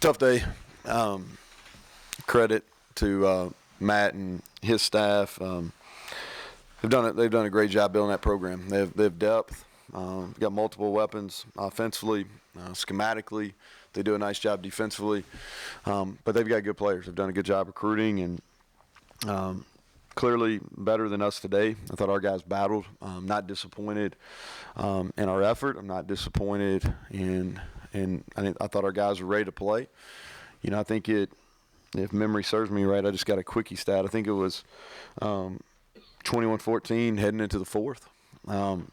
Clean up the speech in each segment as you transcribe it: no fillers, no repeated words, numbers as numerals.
Tough day. Credit to Matt and his staff. They've done a great job building that program. They have depth. Got multiple weapons offensively, schematically. They do a nice job defensively, but they've got good players. They've done a good job recruiting, and clearly better than us today. I thought our guys battled. Not disappointed in our effort. I'm not disappointed in I thought our guys were ready to play. You know, I think if memory serves me right, I just got a quickie stat. I think it was 21-14 heading into the fourth. Our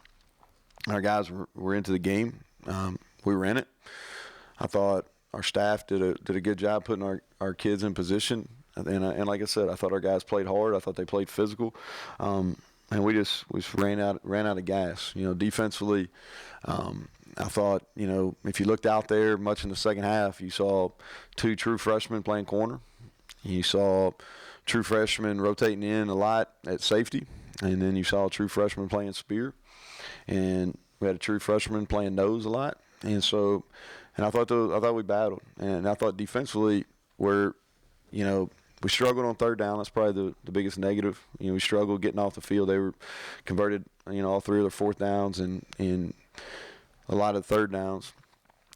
guys were into the game. We were in it. I thought our staff did a good job putting our kids in position. And like I said, I thought our guys played hard. I thought they played physical. And we just ran out of gas. You know, defensively, I thought, you know, if you looked out there much in the second half, you saw two true freshmen playing corner. You saw true freshmen rotating in a lot at safety. And then you saw a true freshman playing spear. And we had a true freshman playing nose a lot. And so, and I thought we battled. And I thought defensively we struggled on third down. That's probably the biggest negative. You know, we struggled getting off the field. They were converted, you know, all three of their fourth downs and a lot of third downs.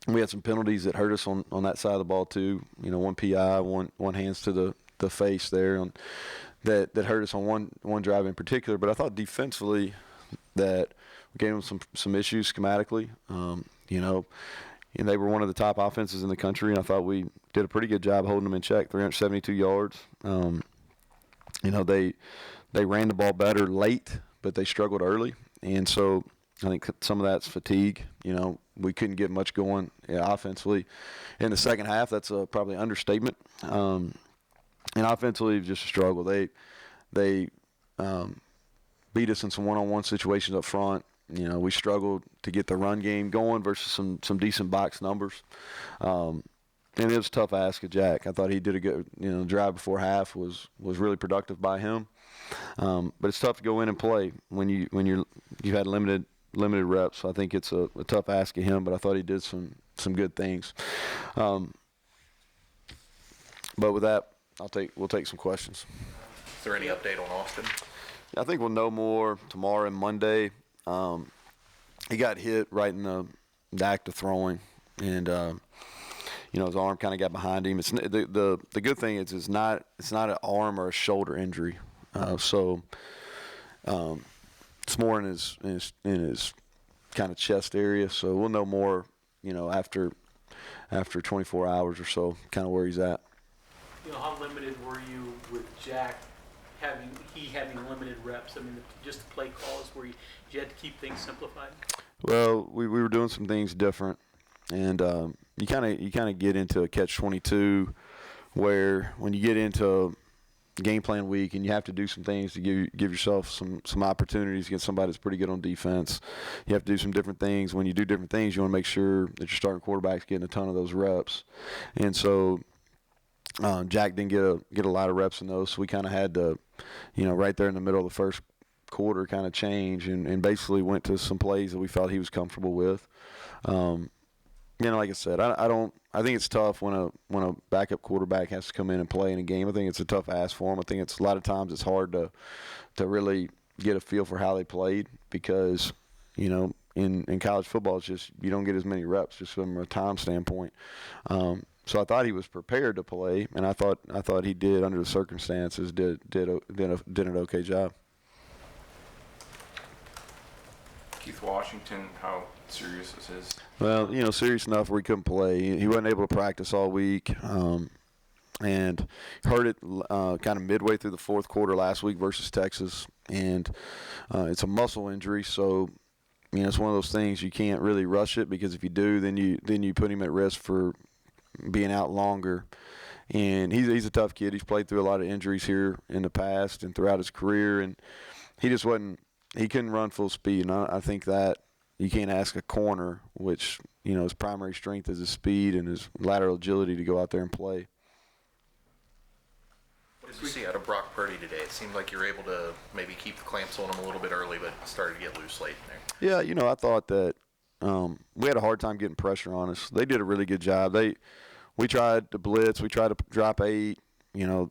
We had some penalties that hurt us on that side of the ball too. You know, one PI, one hands to the face there that hurt us on one drive in particular. But I thought defensively that we gave them some issues schematically. You know, and they were one of the top offenses in the country, and I thought we did a pretty good job holding them in check, 372 yards. You know, they ran the ball better late, but they struggled early. And so I think some of that's fatigue. You know, we couldn't get much going offensively. In the second half, that's probably an understatement. And offensively, just a struggle. They beat us in some one-on-one situations up front. You know, we struggled to get the run game going versus some decent box numbers. And it was a tough ask of Jack. I thought he did a good, you know, drive before half was really productive by him. But it's tough to go in and play when you had limited reps. So I think it's a tough ask of him, but I thought he did some good things. But with that, we'll take some questions. Is there any update on Austin? I think we'll know more tomorrow and Monday. He got hit right in the act of throwing, and you know, his arm kind of got behind him. It's the good thing is it's not an arm or a shoulder injury, so it's more in his kind of chest area. So we'll know more, you know, after 24 hours or so, kind of where he's at. You know, how limited were you with Jack having limited reps? I mean, just the play calls where you had to keep things simplified? Well, we were doing some things different, and you kind of get into a catch-22 where when you get into game plan week and you have to do some things to give yourself some opportunities against somebody that's pretty good on defense. You have to do some different things. When you do different things, you want to make sure that your starting quarterback's getting a ton of those reps. And so Jack didn't get a lot of reps in those, so we kind of had to, you know, right there in the middle of the first quarter kind of change and basically went to some plays that we felt he was comfortable with. You know, like I said, I think it's tough when a backup quarterback has to come in and play in a game. I think it's a tough ask for him. I think it's a lot of times it's hard to really get a feel for how they played because, you know, in college football it's just you don't get as many reps just from a time standpoint. So I thought he was prepared to play, and I thought he did under the circumstances did an okay job. Keith Washington, how serious is his? Well, you know, serious enough where he couldn't play. He wasn't able to practice all week, and hurt it kind of midway through the fourth quarter last week versus Texas, and it's a muscle injury. So, you know, it's one of those things you can't really rush it because if you do, then you put him at risk for being out longer. And he's a tough kid. He's played through a lot of injuries here in the past and throughout his career, and he just wasn't. He couldn't run full speed, and I think that you can't ask a corner, which, you know, his primary strength is his speed and his lateral agility to go out there and play. What did you see out of Brock Purdy today? It seemed like you were able to maybe keep the clamps on him a little bit early, but started to get loose late in there. Yeah, you know, I thought that we had a hard time getting pressure on us. They did a really good job. we tried to blitz. We tried to drop 8. You know,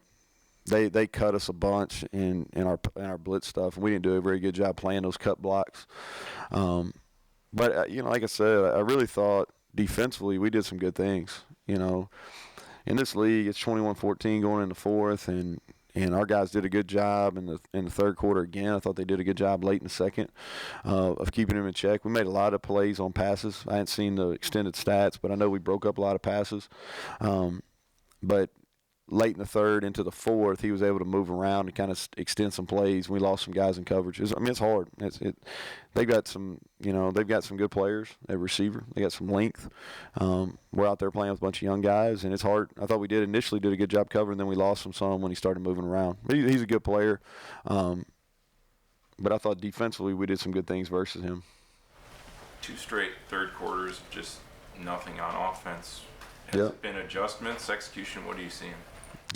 they cut us a bunch in our blitz stuff, and we didn't do a very good job playing those cut blocks. But you know, like I said, I really thought defensively we did some good things. You know, in this league, it's 21-14 going into fourth, and our guys did a good job in the third quarter again. I thought they did a good job late in the second of keeping them in check. We made a lot of plays on passes. I hadn't seen the extended stats, but I know we broke up a lot of passes. But late in the third into the fourth, he was able to move around and kind of extend some plays. We lost some guys in coverage. It's hard. They've got some good players at receiver. They got some length. We're out there playing with a bunch of young guys, and it's hard. I thought we initially did a good job covering, then we lost him some when he started moving around. But he's a good player. But I thought defensively we did some good things versus him. 2 straight third quarters, just nothing on offense. Has it been adjustments, execution? What are you seeing?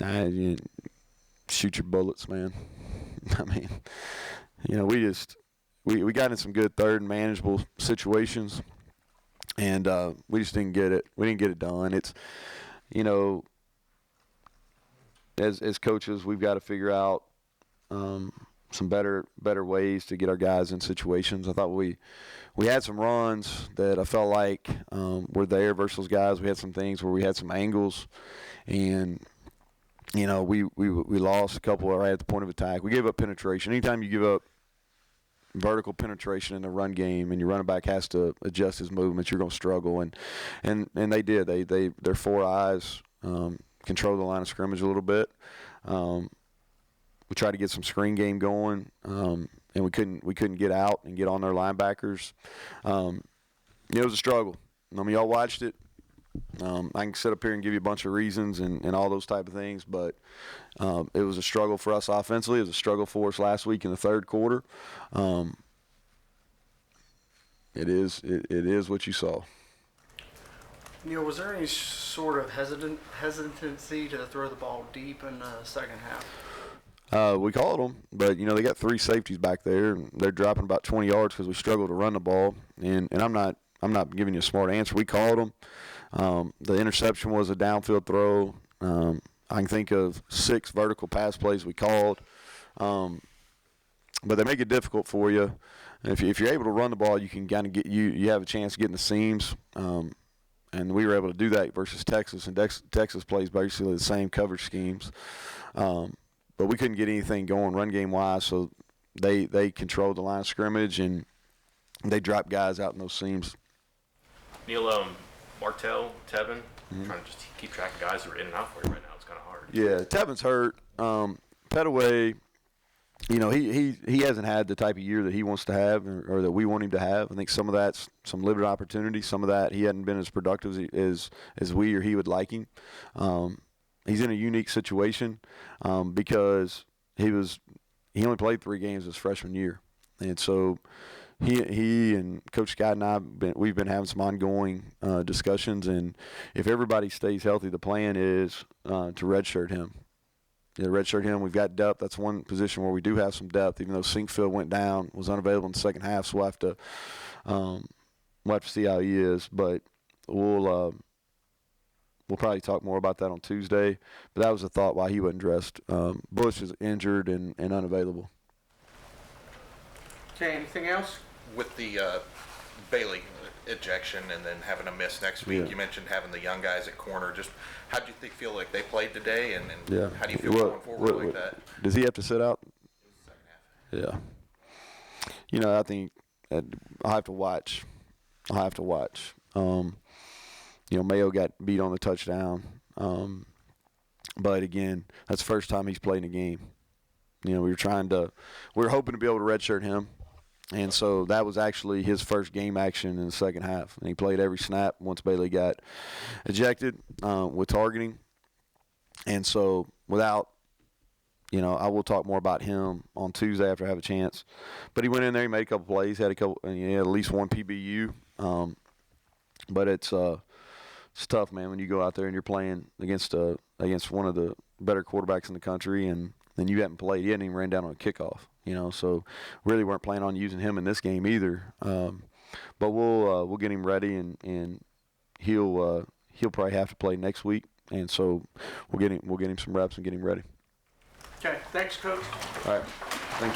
You shoot your bullets, man. I mean, you know, we got in some good third and manageable situations, and we just didn't get it. We didn't get it done. It's, you know, as coaches, we've got to figure out some better ways to get our guys in situations. I thought we had some runs that I felt like were there versus those guys. We had some things where we had some angles, and you know, we lost a couple right at the point of attack. We gave up penetration. Anytime you give up vertical penetration in the run game and your running back has to adjust his movements, you're going to struggle. And they did. Their 4 eyes controlled the line of scrimmage a little bit. We tried to get some screen game going, and we couldn't get out and get on their linebackers. It was a struggle. I mean, y'all watched it. I can sit up here and give you a bunch of reasons and all those type of things, but it was a struggle for us offensively. It was a struggle for us last week in the third quarter. It is what you saw. Neal, was there any sort of hesitancy to throw the ball deep in the second half? We called them, but you know they got 3 safeties back there, and they're dropping about 20 yards because we struggled to run the ball. And I'm not giving you a smart answer. We called them. The interception was a downfield throw. I can think of 6 vertical pass plays we called, but they make it difficult for you. And if you're able to run the ball, you can kind of get you have a chance to get in the seams. And we were able to do that versus Texas, and Texas plays basically the same coverage schemes. But we couldn't get anything going run game wise, so they controlled the line of scrimmage and they dropped guys out in those seams. Neal, Martell, Tevin, trying to just keep track of guys who are in and out for you right now. It's kind of hard. Yeah, Tevin's hurt. Petaway, you know, he hasn't had the type of year that he wants to have or that we want him to have. I think some of that's some limited opportunity. Some of that he hadn't been as productive as we or he would like him. He's in a unique situation because he only played 3 games his freshman year, and so he and Coach Scott and I we've been having some ongoing discussions. And if everybody stays healthy, the plan is to redshirt him. Yeah, redshirt him. We've got depth. That's one position where we do have some depth, even though Sinkfield went down, was unavailable in the second half. So we'll have to see how he is. But we'll probably talk more about that on Tuesday. But that was the thought why he wasn't dressed. Bush is injured and unavailable. Okay, anything else? With the Bailey ejection and then having a miss next week, you mentioned having the young guys at corner. Just how do you feel like they played today, and how do you feel going forward like that? Does he have to sit out? Second half. Yeah. You know, I think I'll have to watch. You know, Mayo got beat on the touchdown. But, again, that's the first time he's played in a game. You know, we were hoping to be able to redshirt him. And so that was actually his first game action in the second half. And he played every snap once Bailey got ejected with targeting. And so without, you know, I will talk more about him on Tuesday after I have a chance. But he went in there, he made a couple plays, had at least one PBU. But it's tough, man, when you go out there and you're playing against one of the better quarterbacks in the country, and you hadn't played. He hadn't even ran down on a kickoff, you know. So really weren't planning on using him in this game either. But we'll get him ready, and he'll he'll probably have to play next week, and so we'll get him some reps and get him ready. Okay, thanks, Coach. All right.